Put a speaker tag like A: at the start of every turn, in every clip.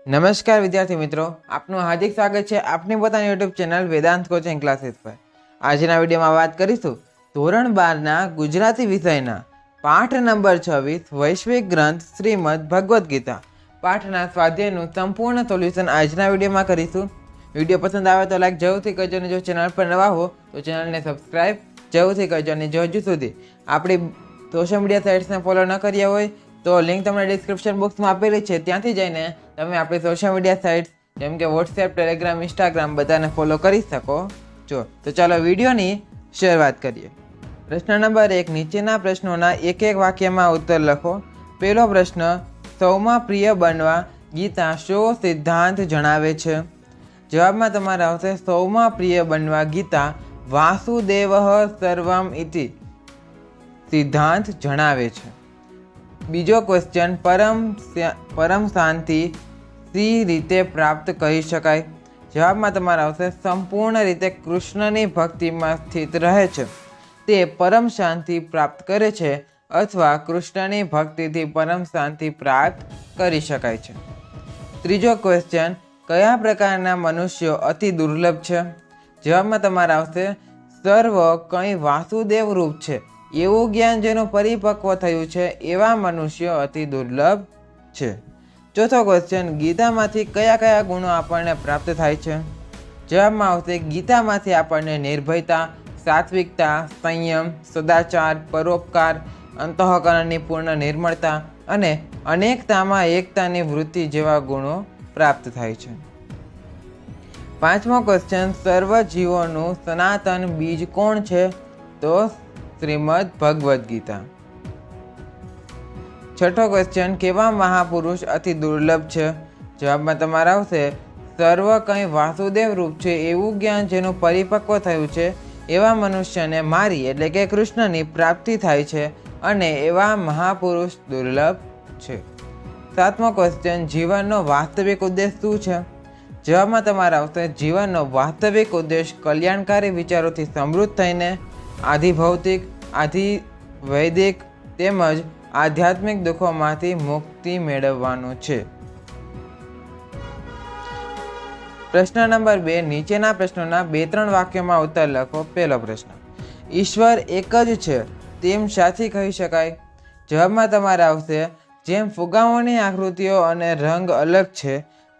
A: નમસ્કાર વિદ્યાર્થી મિત્રો, આપનું હાર્દિક સ્વાગત છે આપની પોતાની YouTube channel Vedant coaching classes પર। આજના વિડીયોમાં વાત કરીશું ધોરણ 12ના ગુજરાતી વિષયના પાઠ નંબર 26 વૈશ્વિક ગ્રંથ શ્રીમદ ભગવદ્ ગીતા પાઠના સ્વાધ્યાયનું સંપૂર્ણ સોલ્યુશન આજના વિડીયોમાં કરીશું। વિડીયો પસંદ આવે તો લાઈક જરૂરથી કરજો અને જો ચેનલ પર નવા હો તો ચેનલને સબસ્ક્રાઈબ જરૂરથી કરજો અને જો હજુ સુધી આપણી સોશિયલ મીડિયા સાઇટ્સને ફોલો ન કર્યા હોય તો લિંક તમને ડિસ્ક્રિપ્શન બોક્સમાં આપેલી છે, ત્યાંથી જઈને તમે આપણી સોશિયલ મીડિયા સાઇટ્સ જેમ કે વોટ્સએપ, ટેલિગ્રામ, ઇન્સ્ટાગ્રામ બધાને ફોલો કરી શકો છો। તો ચાલો વિડીયોની શરૂઆત કરીએ। પ્રશ્ન નંબર 1, નીચેના પ્રશ્નોના એક એક વાક્યમાં ઉત્તર લખો। પહેલો પ્રશ્ન, સૌમાં પ્રિય બનવા ગીતા શો સિદ્ધાંત જણાવે છે? જવાબમાં તમારે આવશે સૌમાં પ્રિય બનવા ગીતા વાસુદેવઃ સર્વમ ઇતિ સિદ્ધાંત જણાવે છે। બીજો ક્વેશ્ચન, પરમ શાંતિ સી રીતે પ્રાપ્ત કરી શકાય? જવાબમાં તમારે આવશે સંપૂર્ણ રીતે કૃષ્ણની ભક્તિમાં સ્થિત રહે છે તે પરમ શાંતિ પ્રાપ્ત કરે છે અથવા કૃષ્ણની ભક્તિથી પરમ શાંતિ પ્રાપ્ત કરી શકાય છે। ત્રીજો ક્વેશ્ચન, કયા પ્રકારના મનુષ્યો અતિ દુર્લભ છે? જવાબમાં તમારે આવશે સર્વ કંઈ વાસુદેવ રૂપ છે એવું જ્ઞાન જેનું પરિપક્વ થયું છે એવા મનુષ્યો અતિ દુર્લભ છે। ચોથો ક્વેશ્ચન, ગીતામાંથી કયા કયા ગુણો આપણને પ્રાપ્ત થાય છે? જવાબમાં આવશે ગીતામાંથી આપણને નિર્ભયતા, સાત્વિકતા, સંયમ, સદાચાર, પરોપકાર, અંતઃકરણની પૂર્ણ નિર્મળતા અને અનેકતામાં એકતાની વૃત્તિ જેવા ગુણો પ્રાપ્ત થાય છે। પાંચમો ક્વેશ્ચન, સર્વ જીવોનું સનાતન બીજ કોણ છે? તો શ્રીમદ ભગવદ્ ગીતા। છઠ્ઠો ક્વેશ્ચન, કેવા મહાપુરુષ અતિ દુર્લભ છે? જવાબમાં તમારે આવશે સર્વ કંઈ વાસુદેવ રૂપ છે એવું જ્ઞાન જેનું પરિપક્વ થયું છે એવા મનુષ્યને મારી એટલે કે કૃષ્ણની પ્રાપ્તિ થાય છે અને એવા મહાપુરુષ દુર્લભ છે। સાતમો ક્વેશ્ચન, જીવનનો વાસ્તવિક ઉદ્દેશ શું છે? જવાબમાં તમારે આવશે જીવનનો વાસ્તવિક ઉદ્દેશ કલ્યાણકારી વિચારોથી સમૃદ્ધ થઈને આધિ ભૌતિક, આધિ વૈદિક તેમજ આધ્યાત્મિક દુઃખોમાંથી મુક્તિ મેળવવાનો છે। પ્રશ્ન નંબર 2, નીચેના પ્રશ્નોના 2-3 વાક્યોમાં ઉત્તર લખો। પહેલો પ્રશ્ન, ઈશ્વર એક જ છે તેમ શાથી કહી શકાય? જવાબમાં તમારે આવશે જેમ ફુગ્ગાઓની આકૃતિઓ અને રંગ અલગ છે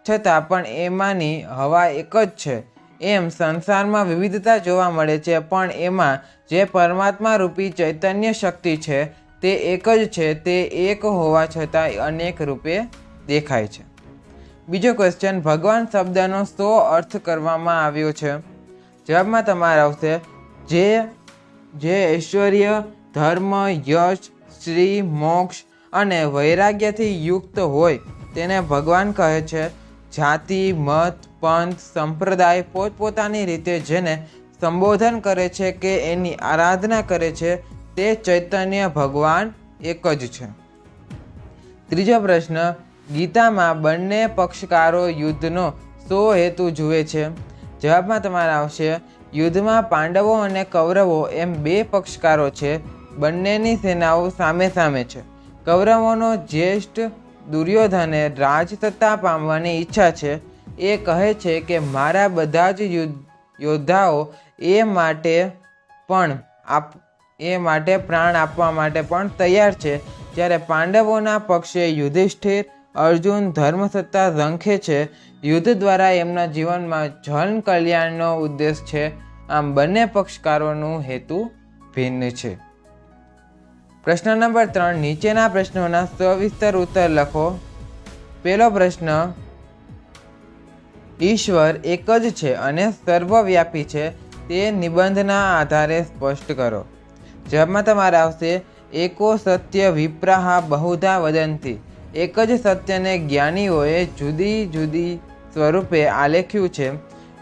A: છતાં પણ એમાંની હવા એક જ છે, એમ સંસારમાં વિવિધતા જોવા મળે છે પણ એમાં જે પરમાત્મા રૂપી ચૈતન્ય શક્તિ છે તે એક જ છે, તે એક હોવા છતાં અનેક રૂપે દેખાય છે। બીજો ક્વેશ્ચન, ભગવાન શબ્દનો શો અર્થ કરવામાં આવ્યો છે? જવાબમાં તમારે આવશે જે ઐશ્વર્ય, ધર્મ, યશ, શ્રી, મોક્ષ અને વૈરાગ્યથી યુક્ત હોય તેને ભગવાન કહે છે। જાતિ, મત, પંથ, સંપ્રદાય પોતપોતાની રીતે જેને સંબોધન કરે છે કે એની આરાધના કરે છે તે ચૈતન્ય ભગવાન એક જ છે। ત્રીજો પ્રશ્ન, ગીતામાં બંને પક્ષકારો યુદ્ધનો શો હેતુ જુએ છે? જવાબમાં તમારે આવશે યુદ્ધમાં પાંડવો અને કૌરવો એમ 2 પક્ષકારો છે, બંનેની સેનાઓ સામે સામે છે। કૌરવોનો જ્યેષ્ઠ દુર્યોધને રાજસત્તા પામવાની ઈચ્છા છે, એ કહે છે કે મારા બધા જ યોદ્ધાઓ એ માટે પ્રાણ આપવા માટે પણ તૈયાર છે, જ્યારે પાંડવોના પક્ષે યુધિષ્ઠિર, અર્જુન ધર્મસત્તા ઝંખે છે। યુદ્ધ દ્વારા એમના જીવનમાં જન કલ્યાણનો ઉદ્દેશ છે, આમ બંને પક્ષકારોનું હેતુ ભિન્ન છે। પ્રશ્ન નંબર 3, નીચેના પ્રશ્નોના સવિસ્તર ઉત્તર લખો। પહેલો પ્રશ્ન, ઈશ્વર એક જ છે અને સર્વવ્યાપી છે તે નિબંધના આધારે સ્પષ્ટ કરો। જવાબમાં તમારે આવશે એકો સત્ય વિપ્રાહ બહુધા વદંતી, એક જ સત્યને જ્ઞાનીઓએ જુદી જુદી સ્વરૂપે આલેખ્યું છે।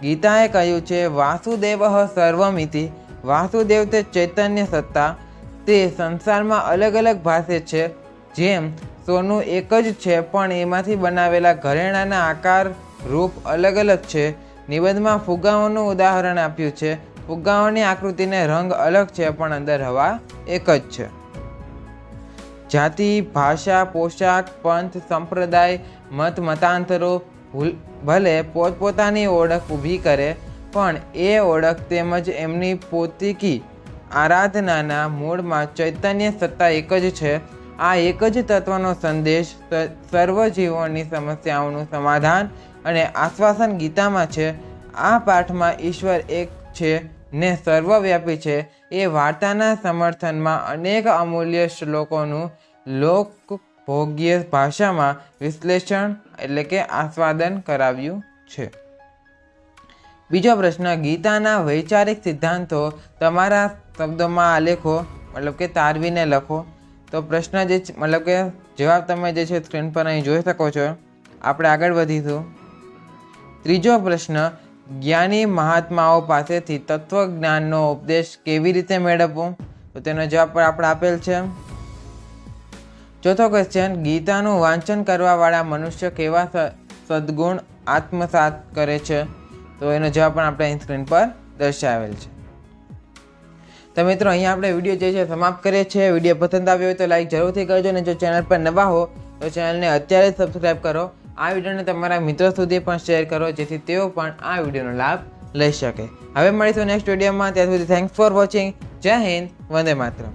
A: ગીતાએ કહ્યું છે વાસુદેવઃ સર્વમિતિ, વાસુદેવ તે ચૈતન્ય સત્તા, તે સંસારમાં અલગ અલગ ભાસે છે, જેમ સોનું એક જ છે પણ એમાંથી બનાવેલા ઘરેણાના આકાર રૂપ અલગ અલગ છે। નિબંધમાં ફુગ્ગાઓનું ઉદાહરણ આપ્યું છે, ફુગ્ગાઓની આકૃતિને રંગ અલગ છે પણ અંદર હવા એક જ છે। જાતિ, ભાષા, પોશાક, પંથ, સંપ્રદાય, મતાંતરો ભલે પોતપોતાની ઓળખ ઊભી કરે, પણ એ ઓળખ તેમજ એમની પોતીકી આરાધનાના મૂળમાં ચૈતન્ય સત્તા એક જ છે. આ એક જ તત્વનો સંદેશ સર્વ જીવોની સમસ્યાઓનું સમાધાન અને આશ્વાસન ગીતામાં છે. આ પાઠમાં ઈશ્વર એક છે ને સર્વવ્યાપી છે એ વાર્તાના સમર્થનમાં અનેક અમૂલ્ય શ્લોકોનું લોકભોગ્ય ભાષામાં વિશ્લેષણ એટલે કે આસ્વાદન કરાવ્યું છે. બીજો પ્રશ્ન, ગીતાના વૈચારિક સિદ્ધાંતો તમારા શબ્દોમાં આલેખો, મતલબ કે તારવીને લખો. તો પ્રશ્ન જે મતલબ કે જવાબ તમે જે છે સ્ક્રીન પર અહીં જોઈ શકો છો. આપણે આગળ વધીશું. ત્રીજો પ્રશ્ન, જ્ઞાની મહાત્માઓ પાસેથી તત્વજ્ઞાનનો ઉપદેશ કેવી રીતે મેળવવો? તો તેનો જવાબ પણ આપણે આપેલ છે. ચોથો ક્વેશ્ચન, ગીતાનું વાંચન કરવાવાળા મનુષ્ય કેવા સદ્ગુણ આત્મસાત કરે છે? તો એનો જવાબ પણ આપણે અહીં સ્ક્રીન પર દર્શાવેલ છે. તો મિત્રો અહીંયા આપણે વિડીયો જે છે સમાપ્ત કરીએ છીએ. વિડીયો પસંદ આવ્યો હોય તો લાઈક જરૂરથી કરજો અને જો ચેનલ પર નવા હો તો ચેનલને અત્યારે જ સબસ્ક્રાઈબ કરો. આ વિડીયોને તમારા મિત્રો સુધી પણ શેર કરો જેથી તેઓ પણ આ વિડીયોનો લાભ લઈ શકે. હવે મળીશું નેક્સ્ટ વિડીયોમાં. ત્યાં સુધી થેન્ક્સ ફોર વોચિંગ. જય હિન્દ, વંદે માતરમ.